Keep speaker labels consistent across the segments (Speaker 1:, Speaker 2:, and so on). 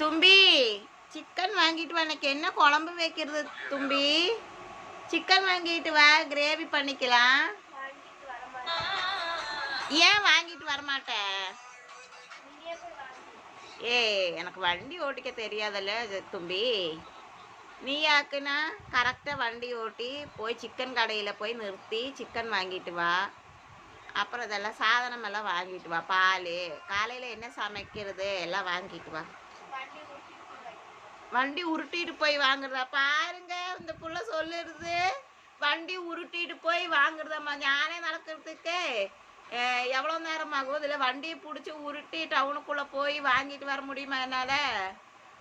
Speaker 1: தும்பி சிக்கன் வாங்கிட்டு வா. எனக்கு என்ன குழம்பு வைக்கிறது தும்பி? சிக்கன் வாங்கிட்டு வா, கிரேவி பண்ணிக்கலாம். ஏன் வாங்கிட்டு வரமாட்டேன்? எனக்கு வண்டி ஓட்டிக்க தெரியாதல்ல தும்பி. நீ யாக்குன்னா கரெக்டாக வண்டி ஓட்டி போய் சிக்கன் கடையில் போய் நிறுத்தி சிக்கன் வாங்கிட்டு வா. அப்புறம் இதெல்லாம் சாதனம் எல்லாம் வாங்கிட்டு வா. பால், காலையில் என்ன சமைக்கிறது எல்லாம் வாங்கிட்டு வா. வண்டி உருட்டிட்டு போய் வாங்குறதா? பாருங்க, இந்த புள்ள சொல்லுறது வண்டி உருட்டிட்டு போய் வாங்குறதாம்மா. ஞானே நடக்கிறதுக்கு எவ்வளோ நேரம் ஆகும்? இதில் வண்டியை பிடிச்சி உருட்டி டவுனுக்குள்ளே போய் வாங்கிட்டு வர முடியுமா என்னால்?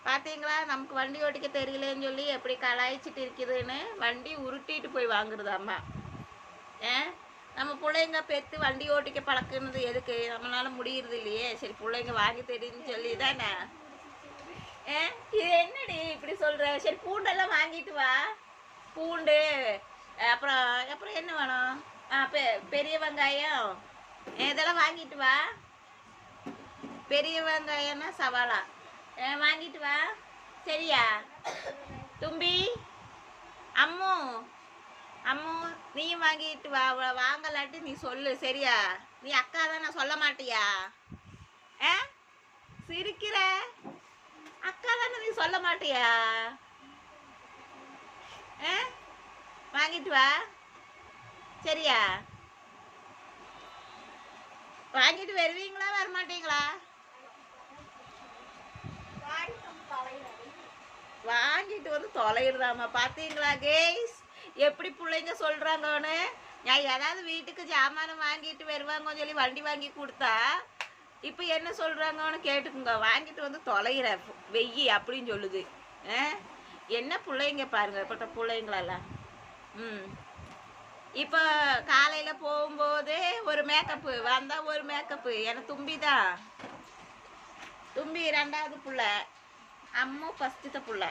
Speaker 1: பார்த்தீங்களா, நமக்கு வண்டி ஓட்டிக்க தெரியலன்னு சொல்லி எப்படி கலாய்ச்சிட்டு இருக்குதுன்னு. வண்டி உருட்டிட்டு போய் வாங்குறதாம்மா. நம்ம பிள்ளைங்க பெற்று வண்டி ஓட்டிக்க பழக்குனது எதுக்கு? நம்மளால முடியறது இல்லையே. சரி, பிள்ளைங்க வாங்கி தெரியுன்னு சொல்லி தானே. இது என்னடி இப்படி சொல்ற? சரி, பூண்டெல்லாம் வாங்கிட்டு வா. பூண்டு, அப்புறம் அப்புறம் என்ன வேணும்? பெரிய வெங்காயம் இதெல்லாம் வாங்கிட்டு வா. பெரிய வெங்காயம்னா சவாலா வாங்கிட்டு வா. சரியா தும்பி? அம்மு அம்மு நீயும் வாங்கிட்டு வா. வாங்கலாட்டி நீ சொல்லு. சரியா? நீ அக்கா தானே, சொல்ல மாட்டியா? சிரிக்கிற அக்கா தானே, நீ சொல்ல மாட்டியா? வாங்கிட்டு வா. சரியா? வாங்கிட்டு வருவீங்களா வரமாட்டீங்களா? வாங்கிட்டு வந்து தொலைகிறதாமா. பார்த்தீங்களா கேஸ், எப்படி பிள்ளைங்க சொல்கிறாங்கன்னு? நான் ஏதாவது வீட்டுக்கு ஜாமானம் வாங்கிட்டு வருவாங்கன்னு சொல்லி வண்டி வாங்கி கொடுத்தா இப்போ என்ன சொல்கிறாங்கன்னு கேட்டுக்குங்க. வாங்கிட்டு வந்து தொலைகிற வெய்யி அப்படின்னு சொல்லுது. என்ன பிள்ளைங்க பாருங்க, இப்பட்ட பிள்ளைங்களெல்லாம். இப்போ காலையில் போகும்போது ஒரு மேக்கப்பு, வந்தால் ஒரு மேக்கப்பு. எனக்கு தும்பி தான். தும்பி ரெண்டாவது புள்ள, அம்மா ஃபஸ்ட்டு புள்ள.